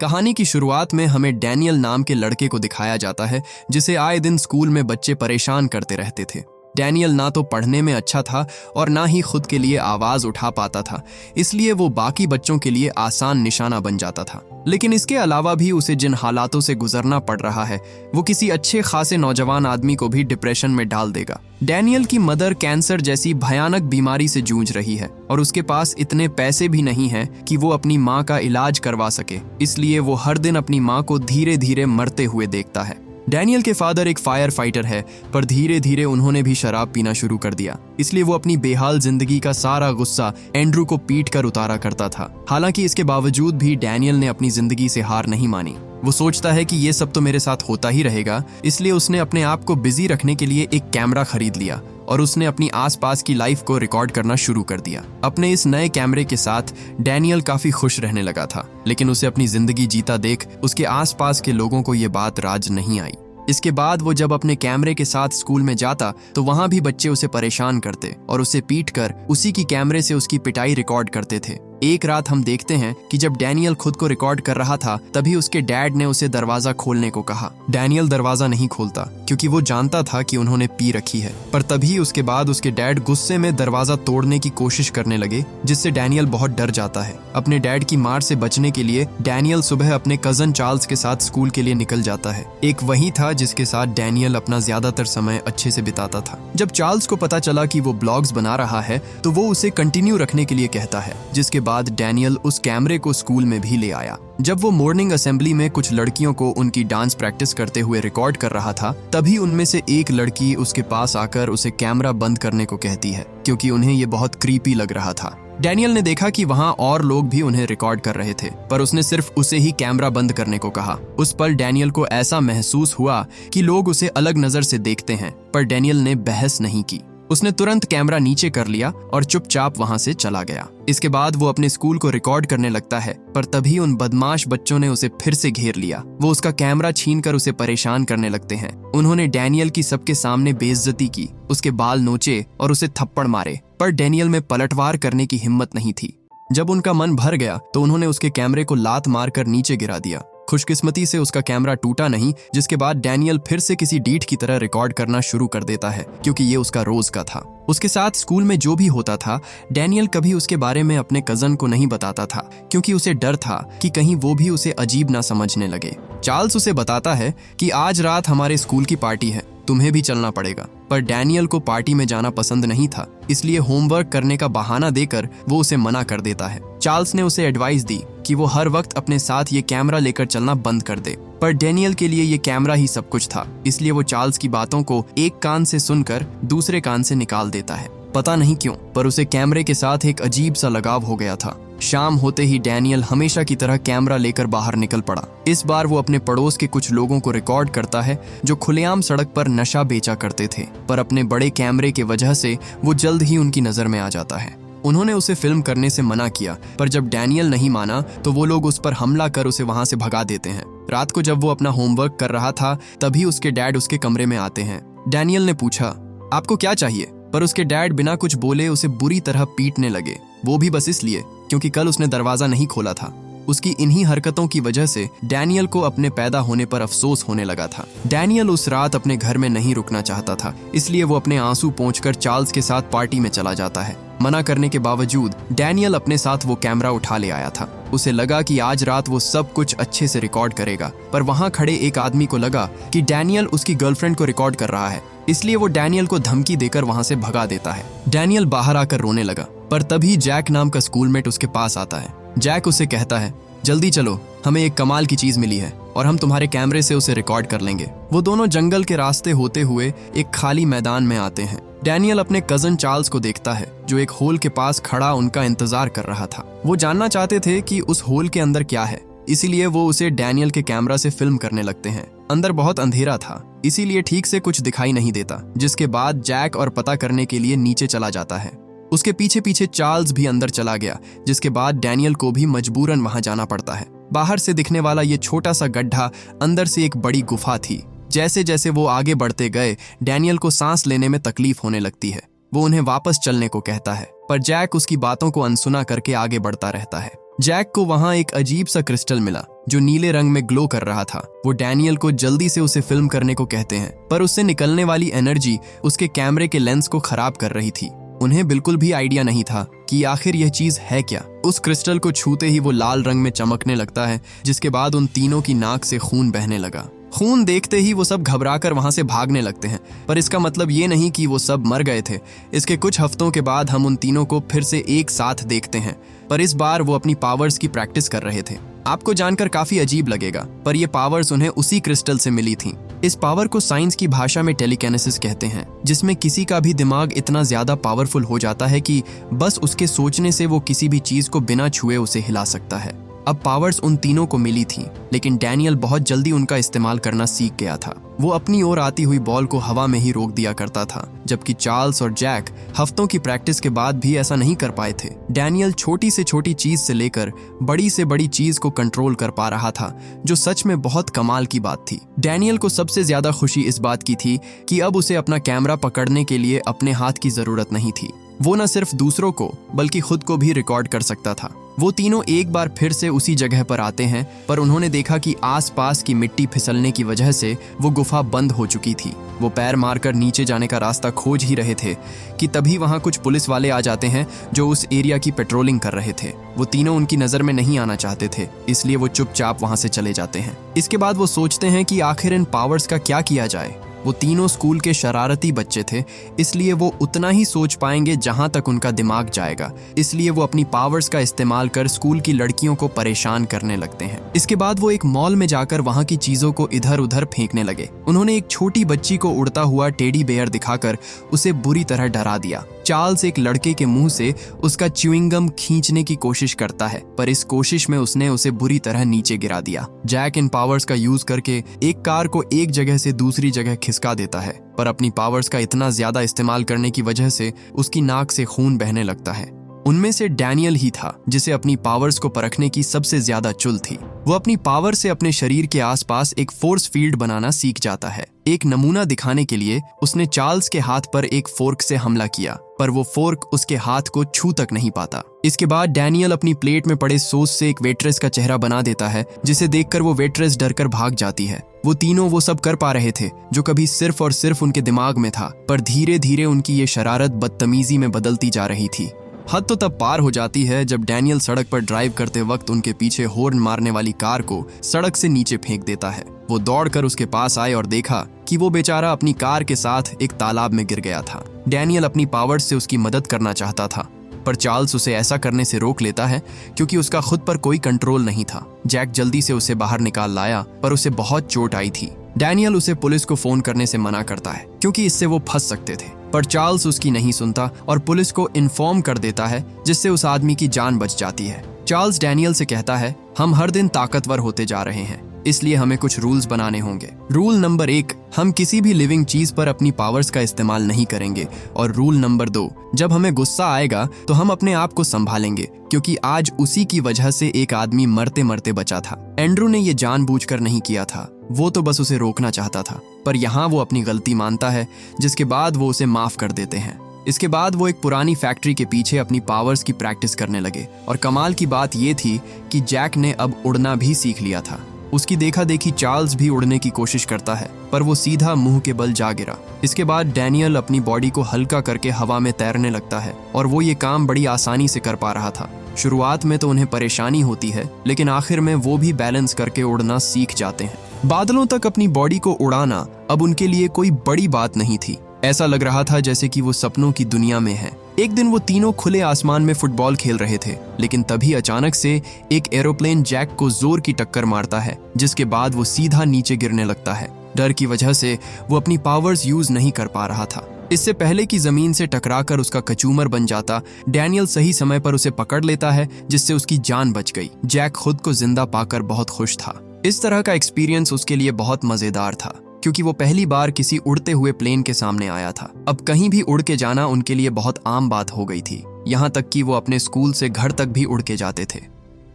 कहानी की शुरुआत में हमें डैनियल नाम के लड़के को दिखाया जाता है जिसे आए दिन स्कूल में बच्चे परेशान करते रहते थे। डैनियल ना तो पढ़ने में अच्छा था और ना ही खुद के लिए आवाज उठा पाता था, इसलिए वो बाकी बच्चों के लिए आसान निशाना बन जाता था। लेकिन इसके अलावा भी उसे जिन हालातों से गुजरना पड़ रहा है वो किसी अच्छे खासे नौजवान आदमी को भी डिप्रेशन में डाल देगा। डैनियल की मदर कैंसर जैसी भयानक बीमारी से जूझ रही है और उसके पास इतने पैसे भी नहीं हैं कि वो अपनी माँ का इलाज करवा सके, इसलिए वो हर दिन अपनी माँ को धीरे धीरे मरते हुए देखता है। डैनियल के फादर एक फायर फाइटर है, पर धीरे धीरे उन्होंने भी शराब पीना शुरू कर दिया, इसलिए वो अपनी बेहाल जिंदगी का सारा गुस्सा एंड्रू को पीट कर उतारा करता था। हालांकि इसके बावजूद भी डैनियल ने अपनी जिंदगी से हार नहीं मानी। वो सोचता है कि ये सब तो मेरे साथ होता ही रहेगा, इसलिए उसने अपने आप को बिजी रखने के लिए एक कैमरा खरीद लिया और उसने अपनी आसपास की लाइफ को रिकॉर्ड करना शुरू कर दिया। अपने इस नए कैमरे के साथ डैनियल काफी खुश रहने लगा था, लेकिन उसे अपनी जिंदगी जीता देख उसके आसपास के लोगों को ये बात राज नहीं आई। इसके बाद वो जब अपने कैमरे के साथ स्कूल में जाता तो वहां भी बच्चे उसे परेशान करते और उसे पीटकर उसी की कैमरे से उसकी पिटाई रिकॉर्ड करते थे। एक रात हम देखते हैं कि जब डैनियल खुद को रिकॉर्ड कर रहा था तभी उसके डैड ने उसे दरवाजा खोलने को कहा। डैनियल दरवाजा नहीं खोलता क्योंकि वो जानता था कि उन्होंने पी रखी है, पर तभी उसके बाद उसके डैड गुस्से में दरवाजा तोड़ने की कोशिश करने लगे, जिससे डैनियल बहुत डर जाता है। अपने डैड की मार से बचने के लिए डैनियल सुबह अपने कजन चार्ल्स के साथ स्कूल के लिए निकल जाता है। एक वही था जिसके साथ डैनियल अपना ज्यादातर समय अच्छे से बिताता था। जब चार्ल्स को पता चला कि वो ब्लॉग्स बना रहा है तो वो उसे कंटिन्यू रखने के लिए कहता है, जिसके बाद डैनियल उस कैमरे को स्कूल में भी ले आया। जब वो मॉर्निंग असेंबली में कुछ लड़कियों को उनकी डांस प्रैक्टिस करते हुए रिकॉर्ड कर रहा था, तभी उनमें से एक लड़की उसके पास आकर उसे कैमरा बंद करने को कहती है, क्योंकि उन्हें ये बहुत क्रीपी लग रहा था। डैनियल ने देखा कि वहां और लोग भी उन्हें रिकॉर्ड कर रहे थे, पर उसने सिर्फ उसे ही कैमरा बंद करने को कहा। उस पल डैनियल को ऐसा महसूस हुआ कि लोग उसे अलग नजर से देखते हैं, पर डैनियल ने बहस नहीं की। उसने तुरंत कैमरा नीचे कर लिया और चुपचाप वहां से चला गया। इसके बाद वो अपने स्कूल को रिकॉर्ड करने लगता है, पर तभी उन बदमाश बच्चों ने उसे फिर से घेर लिया। वो उसका कैमरा छीनकर उसे परेशान करने लगते हैं। उन्होंने डैनियल की सबके सामने बेइज्जती की, उसके बाल नोचे और उसे थप्पड़ मारे, पर डैनियल में पलटवार करने की हिम्मत नहीं थी। जब उनका मन भर गया तो उन्होंने उसके कैमरे को लात मारकर नीचे गिरा दिया। खुशकिस्मती से उसका कैमरा टूटा नहीं, जिसके बाद डैनियल फिर से किसी डीठ की तरह रिकॉर्ड करना शुरू कर देता है, क्योंकि ये उसका रोज का था। उसके साथ स्कूल में जो भी होता था, डैनियल कभी उसके बारे में अपने कजन को नहीं बताता था, क्योंकि उसे डर था कि कहीं वो भी उसे अजीब ना समझने लगे। चार्ल्स उसे बताता है कि आज रात हमारे स्कूल की पार्टी है, तुम्हें भी चलना पड़ेगा, पर डैनियल को पार्टी में जाना पसंद नहीं था, इसलिए होमवर्क करने का बहाना देकर वो उसे मना कर देता है। चार्ल्स ने उसे एडवाइस दी कि वो हर वक्त अपने साथ ये कैमरा लेकर चलना बंद कर दे, पर डैनियल के लिए ये कैमरा ही सब कुछ था, इसलिए वो चार्ल्स की बातों को एक कान से सुनकर दूसरे कान से निकाल देता है। पता नहीं क्यों, पर उसे कैमरे के साथ एक अजीब सा लगाव हो गया था। शाम होते ही डैनियल हमेशा की तरह कैमरा लेकर बाहर निकल पड़ा। इस बार वो अपने पड़ोस के कुछ लोगों को रिकॉर्ड करता है जो खुलेआम सड़क पर नशा बेचा करते थे, पर अपने बड़े कैमरे की वजह से वो जल्द ही उनकी नजर में आ जाता है। उन्होंने उसे फिल्म करने से मना किया, पर जब डैनियल नहीं माना तो वो लोग उस पर हमला कर उसे वहां से भगा देते हैं। रात को जब वो अपना होमवर्क कर रहा था तभी उसके डैड उसके कमरे में आते हैं। डैनियल ने पूछा, आपको क्या चाहिए? पर उसके डैड बिना कुछ बोले उसे बुरी तरह पीटने लगे, वो भी बस इसलिए क्योंकि कल उसने दरवाजा नहीं खोला था। उसकी इन्हीं हरकतों की वजह से डैनियल को अपने पैदा होने पर अफसोस होने लगा था। डैनियल उस रात अपने घर में नहीं रुकना चाहता था, इसलिए वो अपने आंसू पोंछकर चार्ल्स के साथ पार्टी में चला जाता है। मना करने के बावजूद डैनियल अपने साथ वो कैमरा उठा ले आया था। उसे लगा कि आज रात वो सब कुछ अच्छे से रिकॉर्ड करेगा, पर वहां खड़े एक आदमी को लगा कि डैनियल उसकी गर्लफ्रेंड को रिकॉर्ड कर रहा है, इसलिए वो डैनियल को धमकी देकर वहां से भगा देता है। डैनियल बाहर आकर रोने लगा, पर तभी जैक नाम का स्कूलमेट उसके पास आता है। जैक उसे कहता है, जल्दी चलो, हमें एक कमाल की चीज मिली है और हम तुम्हारे कैमरे से उसे रिकॉर्ड कर लेंगे। वो दोनों जंगल के रास्ते होते हुए एक खाली मैदान में आते हैं। डैनियल अपने कजन चार्ल्स को देखता है जो एक होल के पास खड़ा उनका इंतजार कर रहा था। वो जानना चाहते थे कि उस होल के अंदर क्या है, इसीलिए वो उसे डैनियल के कैमरा से फिल्म करने लगते हैं। अंदर बहुत अंधेरा था, इसीलिए ठीक से कुछ दिखाई नहीं देता, जिसके बाद जैक और पता करने के लिए नीचे चला जाता है। उसके पीछे पीछे चार्ल्स भी अंदर चला गया, जिसके बाद डैनियल को भी मजबूरन वहां जाना पड़ता है। बाहर से दिखने वाला ये छोटा सा गड्ढा अंदर से एक बड़ी गुफा थी। जैसे जैसे वो आगे बढ़ते गए, डैनियल को सांस लेने में तकलीफ होने लगती है। वो उन्हें वापस चलने को कहता है, पर जैक उसकी बातों को अनसुना करके आगे बढ़ता रहता है। जैक को वहां एक अजीब सा क्रिस्टल मिला जो नीले रंग में ग्लो कर रहा था। वो डैनियल को जल्दी से उसे फिल्म करने को कहते हैं, पर उससे निकलने वाली एनर्जी उसके कैमरे के लेंस को खराब कर रही थी। उन्हें बिल्कुल भी आइडिया नहीं था कि आखिर यह चीज है क्या। उस क्रिस्टल को छूते ही वो लाल रंग में चमकने लगता है, जिसके बाद उन तीनों की नाक से खून बहने लगा। खून देखते ही वो सब घबराकर वहां से भागने लगते हैं, पर इसका मतलब ये नहीं कि वो सब मर गए थे। इसके कुछ हफ्तों के बाद हम उन तीनों को फिर से एक साथ देखते हैं, पर इस बार वो अपनी पावर्स की प्रैक्टिस कर रहे थे। आपको जानकर काफी अजीब लगेगा, पर ये पावर्स उन्हें उसी क्रिस्टल से मिली थी। इस पावर को साइंस की भाषा में टेलीकिनेसिस कहते हैं, जिसमें किसी का भी दिमाग इतना ज्यादा पावरफुल हो जाता है कि बस उसके सोचने से वो किसी भी चीज को बिना छुए उसे हिला सकता है। अब पावर्स उन तीनों को मिली थी, लेकिन डैनियल बहुत जल्दी उनका इस्तेमाल करना सीख गया था। वो अपनी ओर आती हुई बॉल को हवा में ही रोक दिया करता था, जबकि चार्ल्स और जैक हफ्तों की प्रैक्टिस के बाद भी ऐसा नहीं कर पाए थे। डैनियल छोटी से छोटी चीज से लेकर बड़ी से बड़ी चीज को कंट्रोल कर पा रहा था, जो सच में बहुत कमाल की बात थी। डैनियल को सबसे ज्यादा खुशी इस बात की थी कि अब उसे अपना कैमरा पकड़ने के लिए अपने हाथ की जरूरत नहीं थी। वो न सिर्फ दूसरों को बल्कि खुद को भी रिकॉर्ड कर सकता था। वो तीनों एक बार फिर से उसी जगह पर आते हैं, पर उन्होंने देखा कि आसपास की मिट्टी फिसलने की वजह से वो गुफा बंद हो चुकी थी। वो पैर मारकर नीचे जाने का रास्ता खोज ही रहे थे कि तभी वहां कुछ पुलिस वाले आ जाते हैं जो उस एरिया की पेट्रोलिंग कर रहे थे। वो तीनों उनकी नजर में नहीं आना चाहते थे, इसलिए वो चुपचाप वहां से चले जाते हैं। इसके बाद वो सोचते हैं कि आखिर इन पावर्स का क्या किया जाए। वो तीनों स्कूल के शरारती बच्चे थे, इसलिए वो उतना ही सोच पाएंगे जहां तक उनका दिमाग जाएगा। इसलिए वो अपनी पावर्स का इस्तेमाल कर स्कूल की लड़कियों को परेशान करने लगते हैं। इसके बाद वो एक मॉल में जाकर वहां की चीजों को इधर उधर फेंकने लगे। उन्होंने एक छोटी बच्ची को उड़ता हुआ टेडी बेयर दिखाकर उसे बुरी तरह डरा दिया। चार्ल्स एक लड़के के मुंह से उसका च्युइंगम खींचने की कोशिश करता है, पर इस कोशिश में उसने उसे बुरी तरह नीचे गिरा दिया। जैक इन पावर्स का यूज करके एक कार को एक जगह से दूसरी जगह खिसका देता है, पर अपनी पावर्स का इतना ज्यादा इस्तेमाल करने की वजह से उसकी नाक से खून बहने लगता है। उनमें से डैनियल ही था जिसे अपनी पावर्स को परखने की सबसे ज्यादा चुल थी। वो अपनी पावर से अपने शरीर के आसपास एक फोर्स फील्ड बनाना सीख जाता है। एक नमूना दिखाने के लिए उसने चार्ल्स के हाथ पर एक फोर्क से हमला किया, पर वो फोर्क उसके हाथ को छू तक नहीं पाता। इसके बाद डैनियल अपनी प्लेट में पड़े सॉस से एक वेट्रेस का चेहरा बना देता है, जिसे देखकर वो वेट्रेस डरकर भाग जाती है। वो तीनों वो सब कर पा रहे थे जो कभी सिर्फ और सिर्फ उनके दिमाग में था, पर धीरे धीरे उनकी ये शरारत बदतमीजी में बदलती जा रही थी। हद तो तब पार हो जाती है जब डैनियल सड़क पर ड्राइव करते वक्त उनके पीछे हॉर्न मारने वाली कार को सड़क से नीचे फेंक देता है। वो दौड़कर उसके पास आए और देखा कि वो बेचारा अपनी कार के साथ एक तालाब में गिर गया था। डैनियल अपनी पावर्स से उसकी मदद करना चाहता था, पर चार्ल्स उसे ऐसा करने से रोक लेता है क्योंकि उसका खुद पर कोई कंट्रोल नहीं था। जैक जल्दी से उसे बाहर निकाल लाया, पर उसे बहुत चोट आई थी। डैनियल उसे पुलिस को फोन करने से मना करता है क्योंकि इससे वो फंस सकते थे, पर चार्ल्स उसकी नहीं सुनता और पुलिस को इन्फॉर्म कर देता है, जिससे उस आदमी की जान बच जाती है। चार्ल्स डैनियल से कहता है, हम हर दिन ताकतवर होते जा रहे हैं, इसलिए हमें कुछ रूल्स बनाने होंगे। रूल नंबर 1, हम किसी भी लिविंग चीज पर अपनी पावर्स का इस्तेमाल नहीं करेंगे। और रूल नंबर 2, जब हमें गुस्सा आएगा तो हम अपने आप को संभालेंगे, क्योंकि आज उसी की वजह से एक आदमी मरते मरते बचा था। एंड्रू ने ये जानबूझकर नहीं किया था, वो तो बस उसे रोकना चाहता था, पर यहाँ वो अपनी गलती मानता है, जिसके बाद वो उसे माफ कर देते हैं। इसके बाद वो एक पुरानी फैक्ट्री के पीछे अपनी पावर्स की प्रैक्टिस करने लगे, और कमाल की बात ये थी कि जैक ने अब उड़ना भी सीख लिया था। उसकी देखा देखी चार्ल्स भी उड़ने की कोशिश करता है, पर वो सीधा मुंह के बल जा गिरा। इसके बाद डैनियल अपनी बॉडी को हल्का करके हवा में तैरने लगता है, और वो ये काम बड़ी आसानी से कर पा रहा था। शुरुआत में तो उन्हें परेशानी होती है, लेकिन आखिर में वो भी बैलेंस करके उड़ना सीख जाते हैं। बादलों तक अपनी बॉडी को उड़ाना अब उनके लिए कोई बड़ी बात नहीं थी। ऐसा लग रहा था जैसे कि वो सपनों की दुनिया में है। एक दिन वो तीनों खुले आसमान में फुटबॉल खेल रहे थे, लेकिन तभी अचानक से एक एरोप्लेन जैक को जोर की टक्कर मारता है, जिसके बाद वो सीधा नीचे गिरने लगता है। डर की वजह से वो अपनी पावर्स यूज नहीं कर पा रहा था। इससे पहले कि जमीन से टकराकर उसका कचूमर बन जाता, डैनियल सही समय पर उसे पकड़ लेता है, जिससे उसकी जान बच गई। जैक खुद को जिंदा पाकर बहुत खुश था। इस तरह का एक्सपीरियंस उसके लिए बहुत मजेदार था, क्योंकि वो पहली बार किसी उड़ते हुए प्लेन के सामने आया था। अब कहीं भी उड़ के जाना उनके लिए बहुत आम बात हो गई थी, यहाँ तक कि वो अपने स्कूल से घर तक भी उड़ के जाते थे।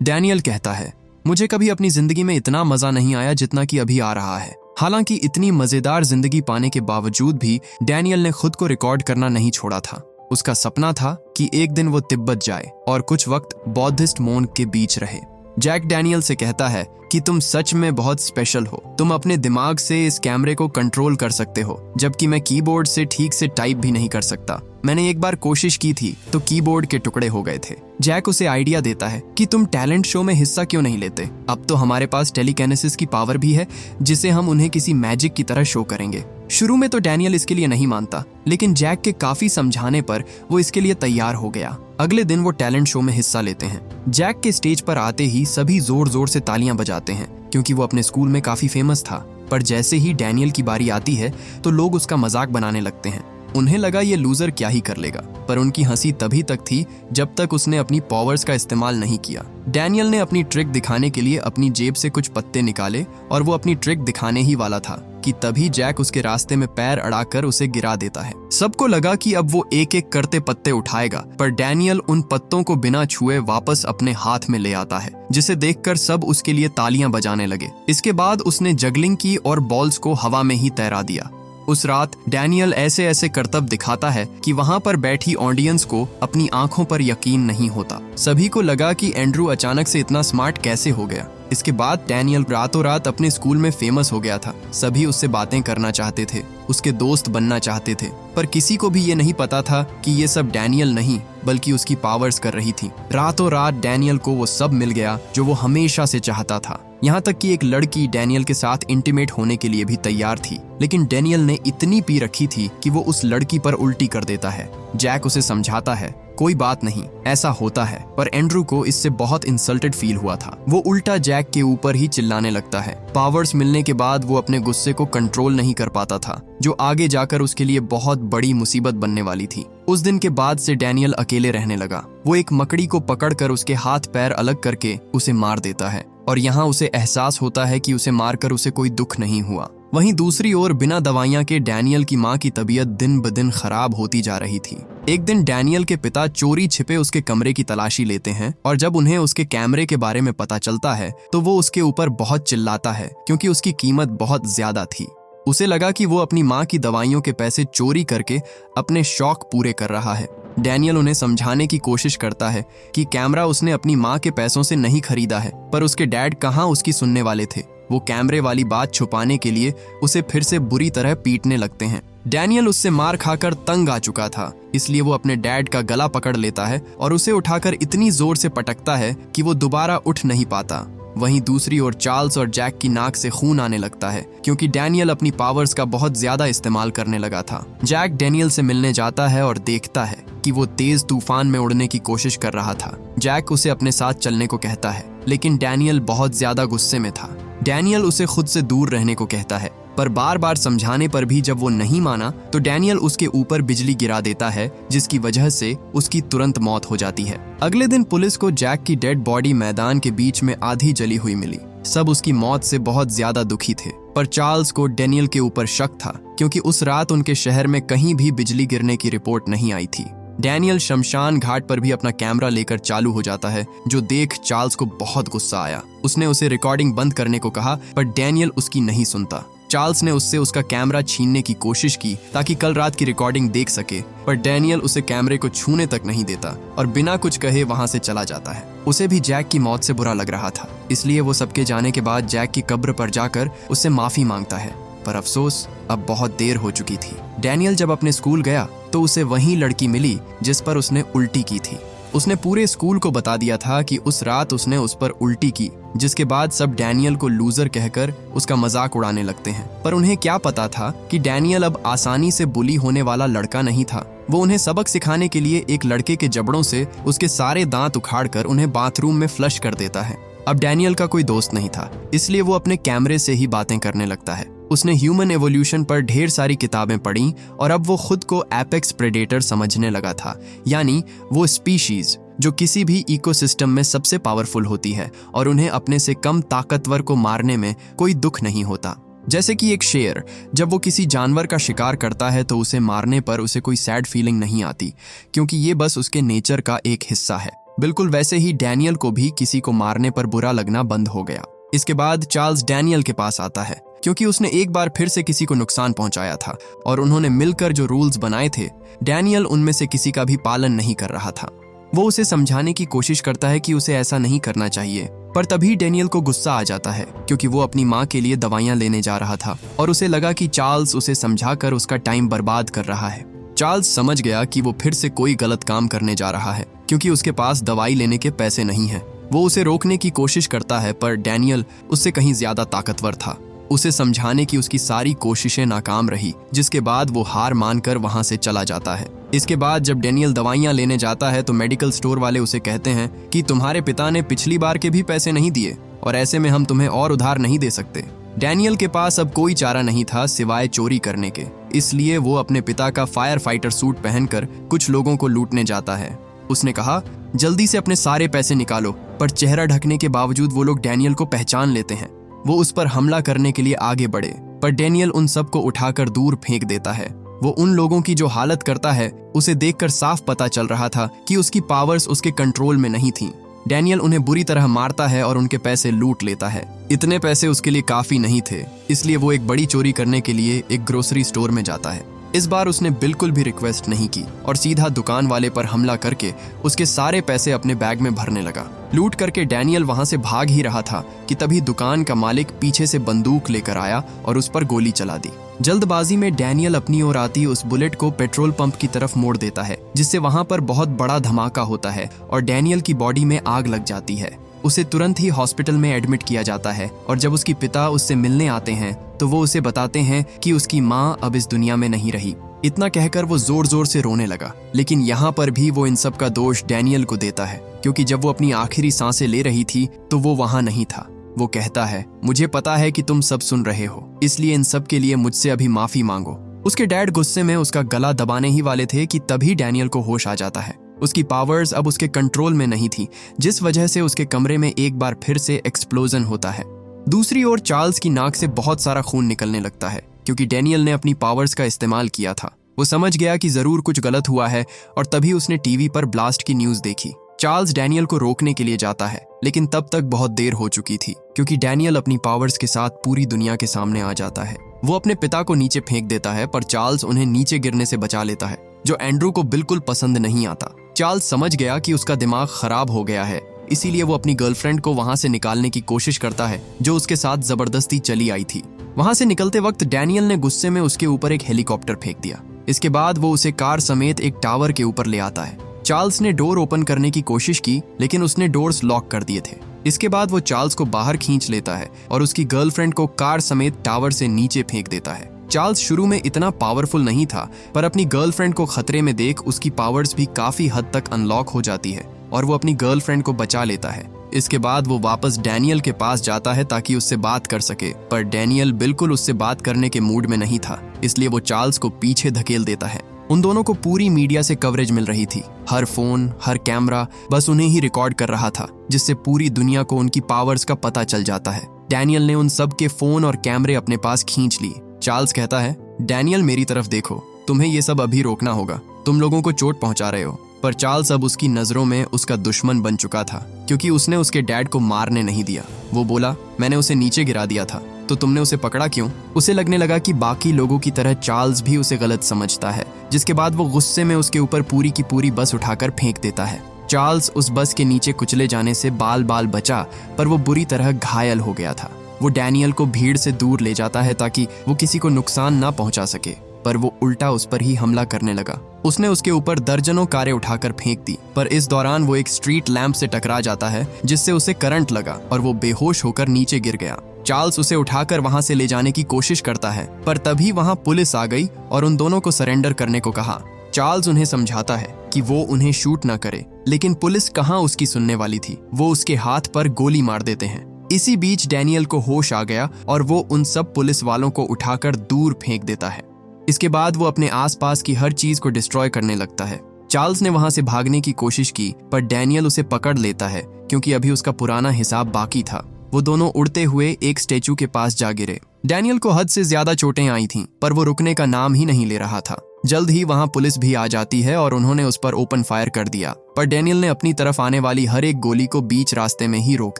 डैनियल कहता है, मुझे कभी अपनी जिंदगी में इतना मजा नहीं आया जितना कि अभी आ रहा है। हालांकि इतनी मजेदार जिंदगी पाने के बावजूद भी डैनियल ने खुद को रिकॉर्ड करना नहीं छोड़ा था। उसका सपना था कि एक दिन वो तिब्बत जाए और कुछ वक्त बौद्धिस्ट मोंक के बीच रहे। जैक डैनियल से कहता है कि तुम सच में बहुत स्पेशल हो, तुम अपने दिमाग से इस कैमरे को कंट्रोल कर सकते हो, जबकि मैं कीबोर्ड से ठीक से टाइप भी नहीं कर सकता। मैंने एक बार कोशिश की थी तो कीबोर्ड के टुकड़े हो गए थे। जैक उसे आइडिया देता है कि तुम टैलेंट शो में हिस्सा क्यों नहीं लेते, अब तो हमारे पास टेलीकिनेसिस की पावर भी है जिसे हम उन्हें किसी मैजिक की तरह शो करेंगे। शुरू में तो डैनियल इसके लिए नहीं मानता, लेकिन जैक के काफी समझाने पर वो इसके लिए तैयार हो गया। अगले दिन वो टैलेंट शो में हिस्सा लेते हैं। जैक के स्टेज पर आते ही सभी जोर जोर से तालियां बजाते हैं क्योंकि वो अपने स्कूल में काफी फेमस था। पर जैसे ही डैनियल की बारी आती है तो लोग उसका मजाक बनाने लगते हैं। उन्हें लगा ये लूजर क्या ही कर लेगा, पर उनकी हंसी तभी तक थी जब तक उसने अपनी पावर्स का इस्तेमाल नहीं किया। डैनियल ने अपनी ट्रिक दिखाने के लिए अपनी जेब से कुछ पत्ते निकाले और वो अपनी ट्रिक दिखाने ही वाला था कि तभी जैक उसके रास्ते में पैर अड़ाकर उसे गिरा देता है। सबको लगा कि अब वो एक एक करते पत्ते उठाएगा, पर डैनियल उन पत्तों को बिना छुए वापस अपने हाथ में ले आता है, जिसे देखकर सब उसके लिए तालियां बजाने लगे। इसके बाद उसने जगलिंग की और बॉल्स को हवा में ही तैरा दिया। उस रात डैनियल ऐसे ऐसे करतब दिखाता है कि वहां पर बैठी ऑडियंस को अपनी आंखों पर यकीन नहीं होता। सभी को लगा कि एंड्रू अचानक से इतना स्मार्ट कैसे हो गया। इसके बाद डैनियल रातों रात अपने स्कूल में फेमस हो गया था। सभी उससे बातें करना चाहते थे, उसके दोस्त बनना चाहते थे, पर किसी को भी ये नहीं पता था कि ये सब डैनियल नहीं बल्कि उसकी पावर्स कर रही थी। रातों रात डैनियल को वो सब मिल गया जो वो हमेशा से चाहता था। यहाँ तक कि एक लड़की डैनियल के साथ इंटीमेट होने के लिए भी तैयार थी, लेकिन डैनियल ने इतनी पी रखी थी कि वो उस लड़की पर उल्टी कर देता है। जैक उसे समझाता है कोई बात नहीं, ऐसा होता है, पर एंड्रू को इससे बहुत इंसल्टेड फील हुआ था। वो उल्टा जैक के ऊपर ही चिल्लाने लगता है। पावर्स मिलने के बाद वो अपने गुस्से को कंट्रोल नहीं कर पाता था, जो आगे जाकर उसके लिए बहुत बड़ी मुसीबत बनने वाली थी। उस दिन के बाद से डैनियल अकेले रहने लगा। वो एक मकड़ी को पकड़कर उसके हाथ पैर अलग करके उसे मार देता है और यहाँ उसे एहसास होता है कि उसे मारकर उसे कोई दुख नहीं हुआ। वहीं दूसरी ओर बिना दवाइयां के डैनियल की मां की तबीयत दिन ब दिन खराब होती जा रही थी। एक दिन डैनियल के पिता चोरी छिपे उसके कमरे की तलाशी लेते हैं और जब उन्हें उसके कैमरे के बारे में पता चलता है तो वो उसके ऊपर बहुत चिल्लाता है क्योंकि उसकी कीमत बहुत ज्यादा थी। उसे लगा कि वो अपनी मां की दवाइयों के पैसे चोरी करके अपने शौक पूरे कर रहा है। डैनियल उन्हें समझाने की कोशिश करता है कि कैमरा उसने अपनी मां के पैसों से नहीं खरीदा है, पर उसके डैड कहाँ उसकी सुनने वाले थे। वो कैमरे वाली बात छुपाने के लिए उसे फिर से बुरी तरह पीटने लगते हैं। डैनियल उससे मार खाकर तंग आ चुका था, इसलिए वो अपने डैड का गला पकड़ लेता है और उसे उठाकर इतनी जोर से पटकता है कि वो दोबारा उठ नहीं पाता। वहीं दूसरी ओर चार्ल्स और जैक की नाक से खून आने लगता है क्योंकि डैनियल अपनी पावर्स का बहुत ज्यादा इस्तेमाल करने लगा था। जैक डैनियल से मिलने जाता है और देखता है कि वो तेज तूफान में उड़ने की कोशिश कर रहा था। जैक उसे अपने साथ चलने को कहता है, लेकिन डैनियल बहुत ज्यादा गुस्से में था। डैनियल उसे खुद से दूर रहने को कहता है, पर बार बार समझाने पर भी जब वो नहीं माना तो डैनियल उसके ऊपर बिजली गिरा देता है, जिसकी वजह से उसकी तुरंत मौत हो जाती है। अगले दिन पुलिस को जैक की डेड बॉडी मैदान के बीच में आधी जली हुई मिली। सब उसकी मौत से बहुत ज्यादा दुखी थे, पर चार्ल्स को डैनियल के ऊपर शक था क्योंकि उस रात उनके शहर में कहीं भी बिजली गिरने की रिपोर्ट नहीं आई थी। डैनियल शमशान घाट पर भी अपना कैमरा लेकर चालू हो जाता है, जो देख चार्ल्स को बहुत गुस्सा आया। उसने उसे रिकॉर्डिंग बंद करने को कहा, पर डैनियल उसकी नहीं सुनता। चार्ल्स ने उससे उसका कैमरा छीनने की कोशिश की ताकि कल रात की रिकॉर्डिंग देख सके, पर डैनियल उसे कैमरे को छूने तक नहीं देता और बिना कुछ कहे वहां से चला जाता है। उसे भी जैक की मौत से बुरा लग रहा था, इसलिए वो सबके जाने के बाद जैक की कब्र पर जाकर उससे माफी मांगता है, पर अफसोस अब बहुत देर हो चुकी थी। डैनियल जब अपने स्कूल गया तो उसे वही लड़की मिली जिस पर उसने उल्टी की थी। उसने पूरे स्कूल को बता दिया था कि उस रात उसने उस पर उल्टी की, जिसके बाद सब डैनियल को लूजर कहकर उसका मजाक उड़ाने लगते हैं। पर उन्हें क्या पता था कि डैनियल अब आसानी से बुली होने वाला लड़का नहीं था। वो उन्हें सबक सिखाने के लिए एक लड़के के जबड़ों से उसके सारे दांत उखाड़कर उन्हें बाथरूम में फ्लश कर देता है। अब डैनियल का कोई दोस्त नहीं था, इसलिए वो अपने कैमरे से ही बातें करने लगता है। उसने ह्यूमन एवोल्यूशन पर ढेर सारी किताबें पढ़ी और अब वो खुद को एपेक्स प्रेडेटर समझने लगा था, यानी वो स्पीशीज जो किसी भी इकोसिस्टम में सबसे पावरफुल होती है और उन्हें अपने से कम ताकतवर को मारने में कोई दुख नहीं होता। जैसे कि एक शेर जब वो किसी जानवर का शिकार करता है तो उसे मारने पर उसे कोई सैड फीलिंग नहीं आती, क्योंकि ये बस उसके नेचर का एक हिस्सा है। बिल्कुल वैसे ही डैनियल को भी किसी को मारने पर बुरा लगना बंद हो गया। इसके बाद चार्ल्स डैनियल के पास आता है क्योंकि उसने एक बार फिर से किसी को नुकसान पहुंचाया था और उन्होंने मिलकर जो रूल्स बनाए थे, डैनियल उनमें से किसी का भी पालन नहीं कर रहा था। वो उसे समझाने की कोशिश करता है कि उसे ऐसा नहीं करना चाहिए, पर तभी डैनियल को गुस्सा आ जाता है क्योंकि वो अपनी माँ के लिए दवाइयाँ लेने जा रहा था और उसे लगा कि चार्ल्स उसे समझाकर उसका टाइम बर्बाद कर रहा है। चार्ल्स समझ गया कि वो फिर से कोई गलत काम करने जा रहा है क्योंकि उसके पास दवाई लेने के पैसे नहीं हैं। वो उसे रोकने की कोशिश करता है पर डैनियल उससे कहीं ज्यादा ताकतवर था। उसे समझाने की उसकी सारी कोशिशें नाकाम रही, जिसके बाद वो हार मानकर वहां से चला जाता है। इसके बाद जब डैनियल दवाइयां लेने जाता है तो मेडिकल स्टोर वाले उसे कहते हैं कि तुम्हारे पिता ने पिछली बार के भी पैसे नहीं दिए और ऐसे में हम तुम्हें और उधार नहीं दे सकते। डैनियल के पास अब कोई चारा नहीं था सिवाय चोरी करने के, इसलिए वो अपने पिता का फायर फाइटर सूट पहनकर कुछ लोगों को लूटने जाता है। उसने कहा, जल्दी से अपने सारे पैसे निकालो, पर चेहरा ढकने के बावजूद वो लोग डैनियल को पहचान लेते हैं। वो उस पर हमला करने के लिए आगे बढ़े, पर डैनियल उन सबको उठाकर दूर फेंक देता है। वो उन लोगों की जो हालत करता है उसे देखकर साफ पता चल रहा था कि उसकी पावर्स उसके कंट्रोल में नहीं थीं। डैनियल उन्हें बुरी तरह मारता है और उनके पैसे लूट लेता है। इतने पैसे उसके लिए काफी नहीं थे, इसलिए वो एक बड़ी चोरी करने के लिए एक ग्रोसरी स्टोर में जाता है। इस बार उसने बिल्कुल भी रिक्वेस्ट नहीं की और सीधा दुकान वाले पर हमला करके उसके सारे पैसे अपने बैग में भरने लगा। लूट करके डैनियल वहां से भाग ही रहा था कि तभी दुकान का मालिक पीछे से बंदूक लेकर आया और उस पर गोली चला दी। जल्दबाजी में डैनियल अपनी ओर आती उस बुलेट को पेट्रोल पंप की तरफ मोड़ देता है, जिससे वहां पर बहुत बड़ा धमाका होता है और डैनियल की बॉडी में आग लग जाती है। उसे तुरंत ही हॉस्पिटल में एडमिट किया जाता है और जब उसकी पिता उससे मिलने आते हैं तो वो उसे बताते हैं कि उसकी माँ अब इस दुनिया में नहीं रही। इतना कहकर वो जोर जोर से रोने लगा, लेकिन यहाँ पर भी वो इन सब का दोष डैनियल को देता है क्योंकि जब वो अपनी आखिरी सांसें ले रही थी तो वो वहाँ नहीं था। वो कहता है, मुझे पता है कि तुम सब सुन रहे हो, इसलिए इन सब के लिए मुझसे अभी माफी मांगो। उसके डैड गुस्से में उसका गला दबाने ही वाले थे कि तभी डैनियल को होश आ जाता है। उसकी पावर्स अब उसके कंट्रोल में नहीं थी, जिस वजह से उसके कमरे में एक बार फिर से एक्सप्लोजन होता है। दूसरी ओर चार्ल्स की नाक से बहुत सारा खून निकलने लगता है क्योंकि डैनियल ने अपनी पावर्स का इस्तेमाल किया था। वो समझ गया कि जरूर कुछ गलत हुआ है और तभी उसने टीवी पर ब्लास्ट की न्यूज देखी। चार्ल्स डैनियल को रोकने के लिए जाता है, लेकिन तब तक बहुत देर हो चुकी थी क्योंकि डैनियल अपनी पावर्स के साथ पूरी दुनिया के सामने आ जाता है। वो अपने पिता को नीचे फेंक देता है, पर चार्ल्स उन्हें नीचे गिरने से बचा लेता है, जो एंड्रू को बिल्कुल पसंद नहीं आता। चार्ल्स समझ गया कि उसका दिमाग खराब हो गया है, इसीलिए वो अपनी गर्लफ्रेंड को वहां से निकालने की कोशिश करता है जो उसके साथ जबरदस्ती चली आई थी। वहां से निकलते वक्त डैनियल ने गुस्से में उसके ऊपर एक हेलीकॉप्टर फेंक दिया। इसके बाद वो उसे कार समेत एक टावर के ऊपर ले आता है। चार्ल्स ने डोर ओपन करने की कोशिश की, लेकिन उसने डोर्स लॉक कर दिए थे। इसके बाद वो चार्ल्स को बाहर खींच लेता है और उसकी गर्लफ्रेंड को कार समेत टावर से नीचे फेंक देता है। चार्ल्स शुरू में इतना पावरफुल नहीं था, पर अपनी गर्लफ्रेंड को खतरे में देख उसकी पावर्स भी काफी हद तक अनलॉक हो जाती है और वो अपनी गर्लफ्रेंड को बचा लेता है। इसके बाद वो वापस डैनियल के पास जाता है ताकि उससे बात कर सके, पर डैनियल बिल्कुल उससे बात करने के मूड में नहीं था, इसलिए वो चार्ल्स को पीछे धकेल देता है। उन दोनों को पूरी मीडिया से कवरेज मिल रही थी। हर फोन, हर कैमरा बस उन्हें ही रिकॉर्ड कर रहा था, जिससे पूरी दुनिया को उनकी पावर्स का पता चल जाता है। डैनियल ने उन सब के फोन और कैमरे अपने पास खींच लिए। चार्ल्स कहता है, डैनियल मेरी तरफ देखो, तुम्हें ये सब अभी रोकना होगा, तुम लोगों को चोट पहुंचा रहे हो। पर चार्ल्स अब उसकी नजरों में उसका दुश्मन बन चुका था क्योंकि उसने उसके डैड को मारने नहीं दिया। वो बोला, मैंने उसे नीचे गिरा दिया था, तो तुमने उसे पकड़ा क्यों? उसे लगने लगा कि बाकी लोगों की तरह चार्ल्स भी उसे गलत समझता है, जिसके बाद वो गुस्से में उसके ऊपर पूरी की पूरी बस उठाकर फेंक देता है। चार्ल्स उस बस के नीचे कुचले जाने से बाल बाल बचा, पर वो बुरी तरह घायल हो गया था। वो डैनियल को भीड़ से दूर ले जाता है ताकि वो किसी को नुकसान ना पहुंचा सके, पर वो उल्टा उस पर ही हमला करने लगा। उसने उसके ऊपर दर्जनों कारें उठाकर फेंक दी, पर इस दौरान वो एक स्ट्रीट लैंप से टकरा जाता है, जिससे उसे करंट लगा और वो बेहोश होकर नीचे गिर गया। चार्ल्स उसे उठाकर वहां से ले जाने की कोशिश करता है, पर तभी वहां पुलिस आ गई और उन दोनों को सरेंडर करने को कहा। चार्ल्स उन्हें समझाता है कि वो उन्हें शूट ना करे, लेकिन पुलिस कहाँ उसकी सुनने वाली थी। वो उसके हाथ पर गोली मार देते हैं। इसी बीच डैनियल को होश आ गया और वो उन सब पुलिस वालों को उठाकर दूर फेंक देता है। इसके बाद वो अपने आसपास की हर चीज को डिस्ट्रॉय करने लगता है। चार्ल्स ने वहां से भागने की कोशिश की, पर डैनियल उसे पकड़ लेता है क्योंकि अभी उसका पुराना हिसाब बाकी था। वो दोनों उड़ते हुए एक स्टैचू के पास जा गिरे। डैनियल को हद से ज्यादा चोटें आई थीं, पर वो रुकने का नाम ही नहीं ले रहा था। जल्द ही वहां पुलिस भी आ जाती है और उन्होंने उस पर ओपन फायर कर दिया, पर डैनियल ने अपनी तरफ आने वाली हर एक गोली को बीच रास्ते में ही रोक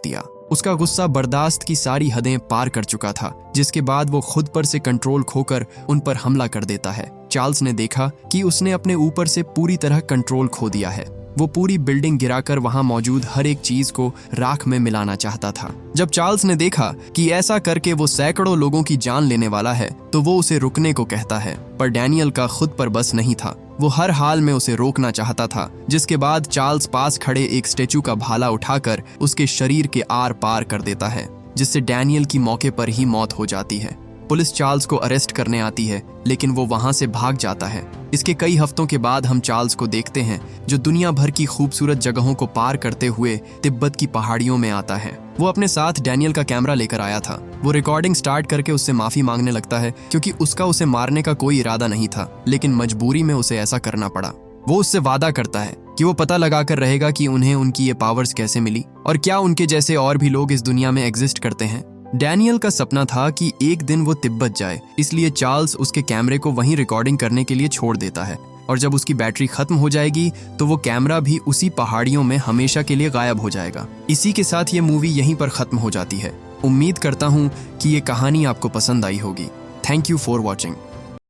दिया। उसका गुस्सा बर्दाश्त की सारी हदें पार कर चुका था, जिसके बाद वो खुद पर से कंट्रोल खोकर उन पर हमला कर देता है। चार्ल्स ने देखा कि उसने अपने ऊपर से पूरी तरह कंट्रोल खो दिया है। वो पूरी बिल्डिंग गिराकर वहां मौजूद हर एक चीज को राख में मिलाना चाहता था। जब चार्ल्स ने देखा कि ऐसा करके वो सैकड़ों लोगों की जान लेने वाला है तो वो उसे रुकने को कहता है, पर डैनियल का खुद पर बस नहीं था। वो हर हाल में उसे रोकना चाहता था, जिसके बाद चार्ल्स पास खड़े एक स्टेचू का भाला उठाकर उसके शरीर के आर पार कर देता है, जिससे डैनियल की मौके पर ही मौत हो जाती है। पुलिस चार्ल्स को अरेस्ट करने आती है, लेकिन वो वहां से भाग जाता है। इसके कई हफ्तों के बाद हम चार्ल्स को देखते हैं, जो दुनिया भर की खूबसूरत जगहों को पार करते हुए तिब्बत की पहाड़ियों में आता है। वो अपने साथ डैनियल का कैमरा लेकर आया था। वो रिकॉर्डिंग स्टार्ट करके उससे माफी मांगने लगता है, क्योंकि उसका उसे मारने का कोई इरादा नहीं था, लेकिन मजबूरी में उसे ऐसा करना पड़ा। वो उससे वादा करता है कि वो पता लगाकर रहेगा कि उन्हें उनकी ये पावर्स कैसे मिली और क्या उनके जैसे और भी लोग इस दुनिया में एग्जिस्ट करते हैं। डैनियल का सपना था कि एक दिन वो तिब्बत जाए, इसलिए चार्ल्स उसके कैमरे को वहीं रिकॉर्डिंग करने के लिए छोड़ देता है, और जब उसकी बैटरी खत्म हो जाएगी तो वो कैमरा भी उसी पहाड़ियों में हमेशा के लिए गायब हो जाएगा। इसी के साथ ये मूवी यहीं पर खत्म हो जाती है। उम्मीद करता हूँ कि ये कहानी आपको पसंद आई होगी। Thank you for watching.